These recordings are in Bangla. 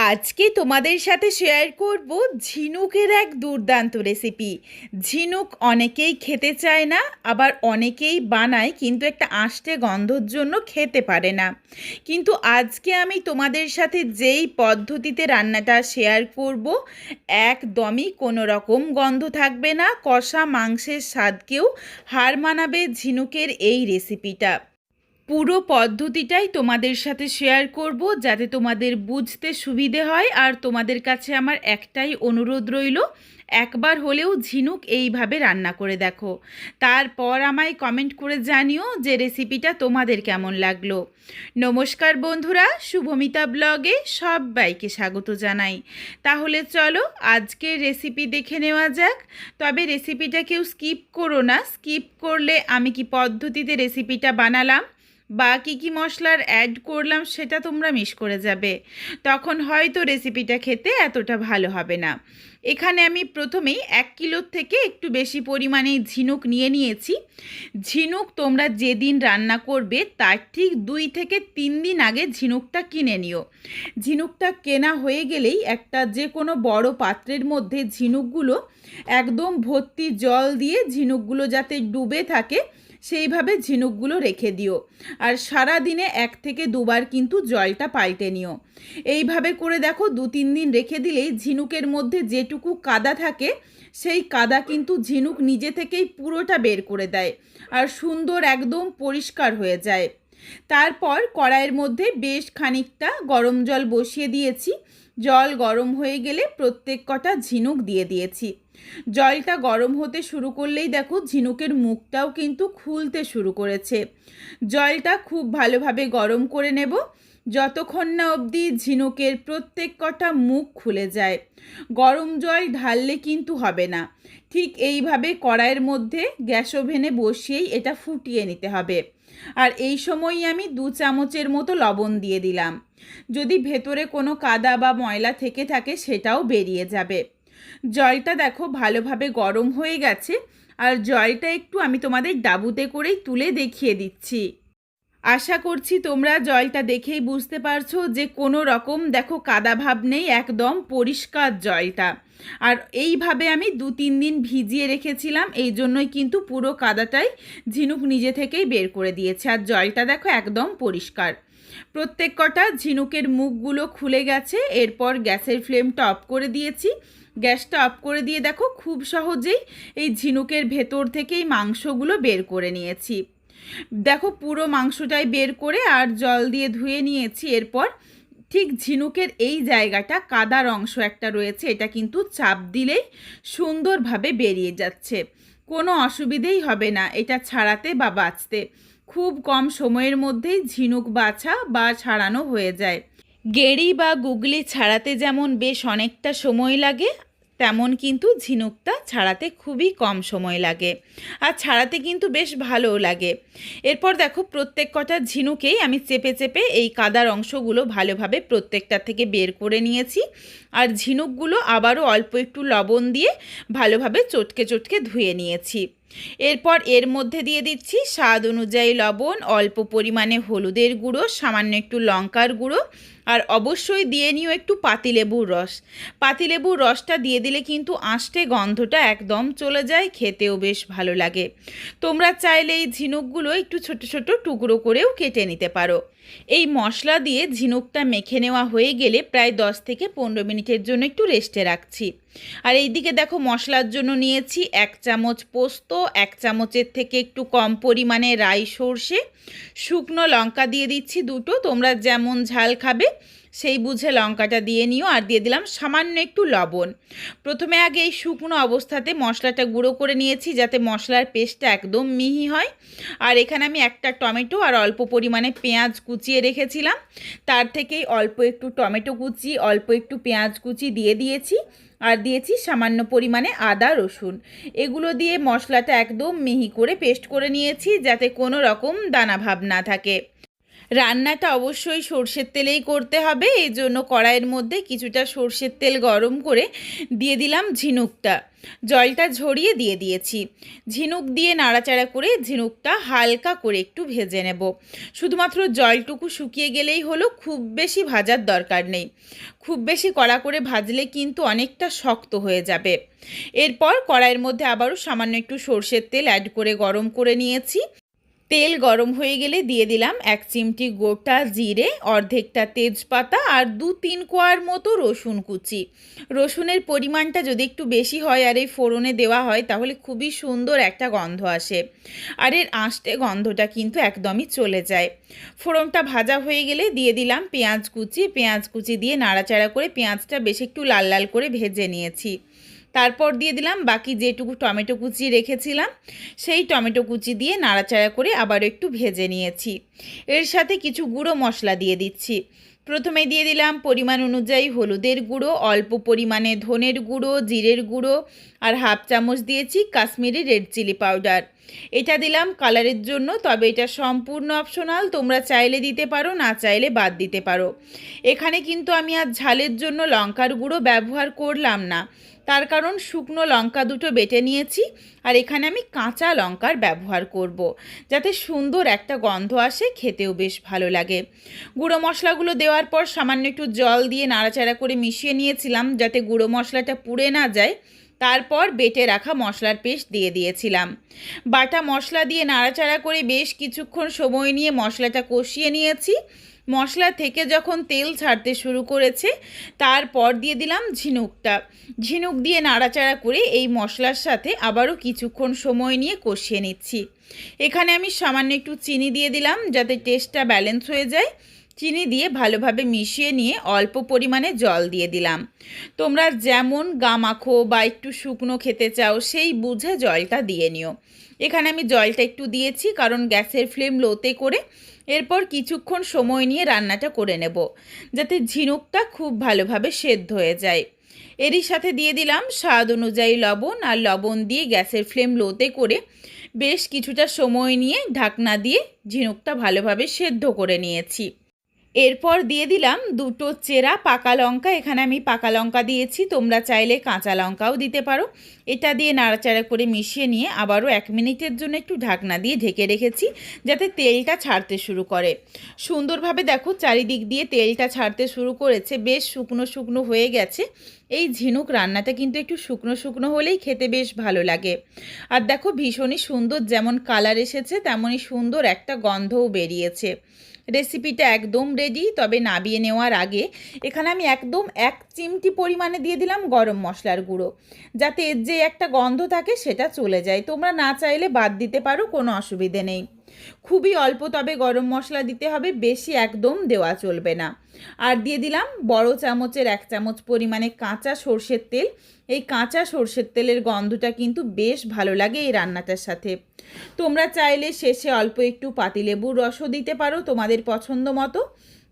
আজকে তোমাদের সাথে শেয়ার করব ঝিনুকের এক দুর্দান্ত রেসিপি। ঝিনুক অনেকেই খেতে চায় না, আবার অনেকেই বানায় কিন্তু একটা আষ্টে গন্ধর জন্য খেতে পারে না। কিন্তু আজকে আমি তোমাদের সাথে যেই পদ্ধতিতে রান্নাটা শেয়ার করব, একদমই কোনো রকম গন্ধ থাকবে না, কষা মাংসের স্বাদকেও হার মানাবে ঝিনুকের এই রেসিপিটা। পুরো পদ্ধতিটাই তোমাদের সাথে শেয়ার করব যাতে তোমাদের বুঝতে সুবিধে হয়। আর তোমাদের কাছে আমার একটাই অনুরোধ রইল, একবার হলেও ঝিনুক এইভাবে রান্না করে দেখো, তারপর আমায় কমেন্ট করে জানিও যে রেসিপিটা তোমাদের কেমন লাগলো। নমস্কার বন্ধুরা, শুভমিতা ব্লগে সবাইকে স্বাগত জানাই। তাহলে চলো আজকের রেসিপি দেখে নেওয়া যাক। তবে রেসিপিটা কেউ স্কিপ করো না, স্কিপ করলে আমি কি পদ্ধতিতে রেসিপিটা বানালাম বা কী মশলার অ্যাড করলাম সেটা তোমরা মিস করে যাবে, তখন হয়তো রেসিপিটা খেতে এতটা ভালো হবে না। এখানে আমি প্রথমেই 1 কিলোর থেকে একটু বেশি পরিমাণে ঝিনুক নিয়ে নিয়েছি। ঝিনুক তোমরা যেদিন রান্না করবে তার ঠিক 2 থেকে 3 দিন আগে ঝিনুকটা কিনে নিও। ঝিনুকটা কেনা হয়ে গেলেই একটা যে কোনো বড় পাত্রের মধ্যে ঝিনুকগুলো একদম ভর্তি জল দিয়ে ঝিনুকগুলো যাতে ডুবে থাকে সেইভাবে ঝিনুকগুলো রেখে দিও। আর সারা দিনে 1 থেকে 2 বার কিন্তু জলটা পাল্টে নিও। এইভাবে করে দেখো 2-3 দিন রেখে দিলেই ঝিনুকের মধ্যে যেটুকু কাদা থাকে সেই কাদা কিন্তু ঝিনুক নিজে থেকেই পুরোটা বের করে দেয় আর সুন্দর একদম পরিষ্কার হয়ে যায়। তারপর কড়াইয়ের মধ্যে বেশ খানিকটা গরম জল বসিয়ে দিয়েছি। জল গরম হয়ে গেলে প্রত্যেক কটা ঝিনুক দিয়ে দিয়েছি। জলটা গরম হতে শুরু করলেই দেখো ঝিনুকের মুখটাও কিন্তু খুলতে শুরু করেছে। জলটা খুব ভালোভাবে গরম করে নেব যতক্ষণ না অবধি ঝিনুকের প্রত্যেক কটা মুখ খুলে যায়। গরম জল ঢাললে কিন্তু হবে না, ঠিক এইভাবে কড়াইয়ের মধ্যে গ্যাস ওভেনে বসিয়েই এটা ফুটিয়ে নিতে হবে। আর এই সময়ই আমি 2 চামচের মতো লবণ দিয়ে দিলাম। যদি ভেতরে কোনো কাদা বা ময়লা থেকে থাকে সেটাও বেরিয়ে যাবে। জলটা দেখো ভালোভাবে গরম হয়ে গেছে, আর জলটা একটু আমি তোমাদের ডাবুতে করেই তুলে দেখিয়ে দিচ্ছি। আশা করছি তোমরা জলটা দেখেই বুঝতে পারছো যে কোনো রকম দেখো কাদা ভাব নেই, একদম পরিষ্কার জলটা। আর এইভাবে আমি 2-3 দিন ভিজিয়ে রেখেছিলাম, এই জন্যই কিন্তু পুরো কাদাটাই ঝিনুক নিজে থেকেই বের করে দিয়েছে। আর জলটা দেখো একদম পরিষ্কার। প্রত্যেক কটা ঝিনুকের মুখগুলো খুলে গেছে। এরপর গ্যাসের ফ্লেমটা অফ করে দিয়েছি। গ্যাসটা অফ করে দিয়ে দেখো খুব সহজেই এই ঝিনুকের ভেতর থেকেই মাংসগুলো বের করে নিয়েছি। দেখো পুরো মাংসটাই বের করে আর জল দিয়ে ধুয়ে নিয়েছি। এরপর ঠিক ঝিনুকের এই জায়গাটা কাদার অংশ একটা রয়েছে, এটা কিন্তু চাপ দিলেই সুন্দরভাবে বেরিয়ে যাচ্ছে, কোনো অসুবিধেই হবে না এটা ছাড়াতে বা বাছতে। খুব কম সময়ের মধ্যেই ঝিনুক বাছা বা ছাড়ানো হয়ে যায়। গেঁড়ি বা গুগলি ছাড়াতে যেমন বেশ অনেকটা সময় লাগে, তেমন কিন্তু ঝিনুকটা ছাড়াতে খুবই কম সময় লাগে, আর ছাড়াতে কিন্তু বেশ ভালোও লাগে। এরপর দেখো প্রত্যেক কটা ঝিনুকেই আমি চেপে চেপে এই কাদার অংশগুলো ভালোভাবে প্রত্যেকটা থেকে বের করে নিয়েছি। আর ঝিনুকগুলো আবারও অল্প একটু লবণ দিয়ে ভালোভাবে চটকে চটকে ধুয়ে নিয়েছি। এরপর এর মধ্যে দিয়ে দিচ্ছি স্বাদ অনুযায়ী লবণ, অল্প পরিমাণে হলুদের গুঁড়ো, সামান্য একটু লঙ্কার গুঁড়ো, আর অবশ্যই দিয়ে নিও একটু পাতিলেবুর রস। পাতিলেবুর রসটা দিয়ে দিলে কিন্তু আঁশটে গন্ধটা একদম চলে যায়, খেতেও বেশ ভালো লাগে। তোমরা চাইলে এই ঝিনুকগুলো একটু ছোট ছোট টুকরো করেও কেটে নিতে পারো। এই মশলা দিয়ে ঝিনুকটা মেখে নেওয়া হয়ে গেলে প্রায় 10 থেকে 15 মিনিটের জন্য একটু রেস্টে রাখছি। আর এইদিকে দেখো মশলার জন্য নিয়েছি 1 চামচ পোস্ত, 1 চামচের থেকে একটু কম পরিমাণে রাই সর্ষে, শুকনো লঙ্কা দিয়ে দিচ্ছি 2টো, তোমরা যেমন ঝাল খাবে সেই বুঝে লঙ্কাটা দিয়ে নিও। আর দিয়ে দিলাম সামান্য একটু লবণ। প্রথমে আগে এই শুকনো অবস্থাতে মশলাটা গুঁড়ো করে নিয়েছি যাতে মশলার পেস্টটা একদম মিহি হয়। আর এখানে আমি একটা টমেটো আর অল্প পরিমাণে পেঁয়াজ কুচিয়ে রেখেছিলাম, তার থেকেই অল্প একটু টমেটো কুচি, অল্প একটু পেঁয়াজ কুচি দিয়ে দিয়েছি। আর দিয়েছি সামান্য পরিমাণে আদা রসুন। এগুলো দিয়ে মশলাটা একদম মিহি করে পেস্ট করে নিয়েছি যাতে কোনো রকম দানা ভাব না থাকে। রান্নাটা অবশ্যই সর্ষের তেলেই করতে হবে, এই জন্য কড়াইয়ের মধ্যে কিছুটা সর্ষের তেল গরম করে দিয়ে দিলাম ঝিনুকটা। জলটা ঝরিয়ে দিয়ে দিয়েছি। ঝিনুক দিয়ে নাড়াচাড়া করে ঝিনুকটা হালকা করে একটু ভেজে নেব। শুধুমাত্র জলটুকু শুকিয়ে গেলেই হলো, খুব বেশি ভাজার দরকার নেই। খুব বেশি কড়া করে ভাজলে কিন্তু অনেকটা শক্ত হয়ে যাবে। এরপর কড়াইয়ের মধ্যে আবারও সামান্য একটু সর্ষের তেল অ্যাড করে গরম করে নিয়েছি। তেল গরম হয়ে গেলে দিয়ে দিলাম 1 চিমটি গোটা জিরে, অর্ধেকটা তেজপাতা আর 2-3 কোয়ার মতো রসুন কুচি। রসুনের পরিমাণটা যদি একটু বেশি হয় আর এই ফোড়নে দেওয়া হয় তাহলে খুবই সুন্দর একটা গন্ধ আসে, আর এর আঁশটে গন্ধটা কিন্তু একদমই চলে যায়। ফোড়নটা ভাজা হয়ে গেলে দিয়ে দিলাম পেঁয়াজ কুচি দিয়ে নাড়াচাড়া করে পেঁয়াজটা বেশ একটু লাল লাল করে ভেজে নিয়েছি। তারপর দিয়ে দিলাম বাকি যেটুকু টমেটো কুচি রেখেছিলাম, সেই টমেটো কুচি দিয়ে নাড়াচাড়া করে আবার একটু ভেজে নিয়েছি। এর সাথে কিছু গুঁড়ো মশলা দিয়ে দিচ্ছি। প্রথমে দিয়ে দিলাম পরিমাণ অনুযায়ী হলুদের গুঁড়ো, অল্প পরিমাণে ধনের গুঁড়ো, জিরের গুঁড়ো আর 1/2 চামচ দিয়েছি কাশ্মীরি রেড চিলি পাউডার। এটা দিলাম কালারের জন্য, তবে এটা সম্পূর্ণ অপশনাল, তোমরা চাইলে দিতে পারো, না চাইলে বাদ দিতে পারো। এখানে কিন্তু আমি আর ঝালের জন্য লঙ্কার গুঁড়ো ব্যবহার করলাম না, তার কারণ শুকনো লঙ্কা দুটো বেটে নিয়েছি, আর এখানে আমি কাঁচা লঙ্কার ব্যবহার করব, যাতে সুন্দর একটা গন্ধ আসে, খেতেও বেশ ভালো লাগে। গুঁড়ো মশলাগুলো দেওয়ার পর সামান্য একটু জল দিয়ে নাড়াচাড়া করে মিশিয়ে নিয়েছিলাম, যাতে গুঁড়ো মশলাটা পুড়ে না যায়। তারপর বেটে রাখা মশলার পেস্ট দিয়ে দিয়েছিলাম। বাটা মশলা দিয়ে নাড়াচাড়া করে বেশ কিছুক্ষণ সময় নিয়ে মশলাটা কষিয়ে নিয়েছি। মশলা থেকে যখন তেল ছাড়তে শুরু করেছে তারপর দিয়ে দিলাম ঝিনুক দিয়ে নাড়াচাড়া করে এই মশলার সাথে আবারও কিছুক্ষণ সময় নিয়ে কষিয়ে নিচ্ছি। এখানে আমি সামান্য একটু চিনি দিয়ে দিলাম, যাতে টেস্টটা ব্যালেন্স হয়ে যায়। চিনি দিয়ে ভালোভাবে মিশিয়ে নিয়ে অল্প পরিমাণে জল দিয়ে দিলাম। তোমরা যেমন গামাখো বা একটু শুকনো খেতে চাও সেই বুঝে জলটা দিয়ে নিও। এখানে আমি জলটা একটু দিয়েছি কারণ গ্যাসের ফ্লেম লোতে করে এরপর কিছুক্ষণ সময় নিয়ে রান্নাটা করে নেব, যাতে ঝিনুকটা খুব ভালোভাবে সেদ্ধ হয়ে যায়। এরই সাথে দিয়ে দিলাম স্বাদ অনুযায়ী লবণ, আর লবণ দিয়ে গ্যাসের ফ্লেম লোতে করে বেশ কিছুটা সময় নিয়ে ঢাকনা দিয়ে ঝিনুকটা ভালোভাবে সেদ্ধ করে নিয়েছি। এরপর দিয়ে দিলাম 2টো চেরা পাকা লঙ্কা। এখানে আমি পাকা লঙ্কা দিয়েছি, তোমরা চাইলে কাঁচা লঙ্কাও দিতে পারো। এটা দিয়ে নাড়াচাড়া করে মিশিয়ে নিয়ে আবারও 1 মিনিটের জন্য একটু ঢাকনা দিয়ে ঢেকে রেখেছি, যাতে তেলটা ছাড়তে শুরু করে। সুন্দরভাবে দেখো চারিদিক দিয়ে তেলটা ছাড়তে শুরু করেছে, বেশ শুকনো শুকনো হয়ে গেছে। এই ঝিনুক রান্নাটা কিন্তু একটু শুকনো শুকনো হলেই খেতে বেশ ভালো লাগে। আর দেখো ভীষণই সুন্দর যেমন কালার এসেছে তেমনই সুন্দর একটা গন্ধও বেরিয়েছে। রেসিপিটা একদম রেডি, তবে নাবিয়ে নেওয়ার আগে এখানে আমি একদম 1 চিমটি পরিমাণে দিয়ে দিলাম গরম মশলার গুঁড়ো, যাতে এর যে একটা গন্ধ থাকে সেটা চলে যায়। তোমরা না চাইলে বাদ দিতে পারো, কোনো অসুবিধে নেই। খুবই অল্প তবে গরম মশলা দিতে হবে, বেশি একদম দেওয়া চলবে না। আর দিয়ে দিলাম বড় চামচের 1 চামচ পরিমাণে কাঁচা সর্ষের তেল। এই কাঁচা সর্ষের তেলের গন্ধটা কিন্তু বেশ ভালো লাগে এই রান্নাটার সাথে। তোমরা চাইলে শেষে অল্প একটু পাতিলেবুর রসও দিতে পারো তোমাদের পছন্দ মতো,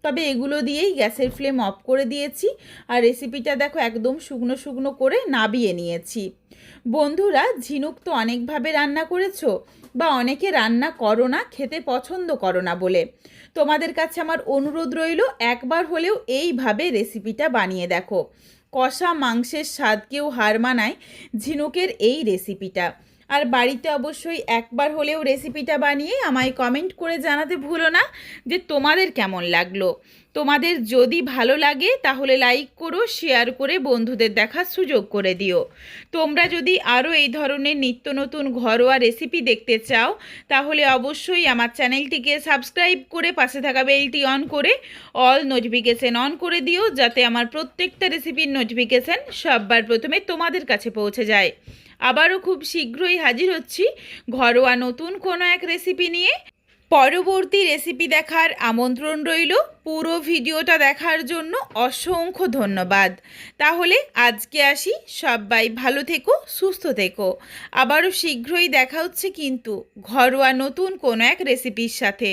তবে এগুলো দিয়েই গ্যাসের ফ্লেম অফ করে দিয়েছি। আর রেসিপিটা দেখো একদম শুকনো শুকনো করে নাবিয়ে নিয়েছি। বন্ধুরা, ঝিনুক তো অনেকভাবে রান্না করেছো, বা অনেকে রান্না করো না, খেতে পছন্দ করো না বলে। তোমাদের কাছে আমার অনুরোধ রইল, একবার হলেও এইভাবে রেসিপিটা বানিয়ে দেখো। কষা মাংসের স্বাদকেও হার মানায় ঝিনুকের এই রেসিপিটা। আর বাড়িতে অবশ্যই একবার হলেও রেসিপিটা বানিয়ে আমায় কমেন্ট করে জানাতে ভুলো না যে তোমাদের কেমন লাগলো। তোমাদের যদি ভালো লাগে তাহলে লাইক করো, শেয়ার করে বন্ধুদের দেখার সুযোগ করে দিও। তোমরা যদি আরও এই ধরনের নিত্য নতুন ঘরোয়া রেসিপি দেখতে চাও তাহলে অবশ্যই আমার চ্যানেলটিকে সাবস্ক্রাইব করে পাশে থাকা বেলটি অন করে অল নোটিফিকেশান অন করে দিও, যাতে আমার প্রত্যেকটা রেসিপির নোটিফিকেশান সববার প্রথমে তোমাদের কাছে পৌঁছে যায়। আবারও খুব শীঘ্রই হাজির হচ্ছি ঘরোয়া নতুন কোনো এক রেসিপি নিয়ে। পরবর্তী রেসিপি দেখার আমন্ত্রণ রইল। পুরো ভিডিওটা দেখার জন্য অসংখ্য ধন্যবাদ। তাহলে আজকে আসি, সবাই ভালো থেকো, সুস্থ থেকো। আবারও শীঘ্রই দেখা হচ্ছে কিন্তু ঘরোয়া নতুন কোনো এক রেসিপির সাথে।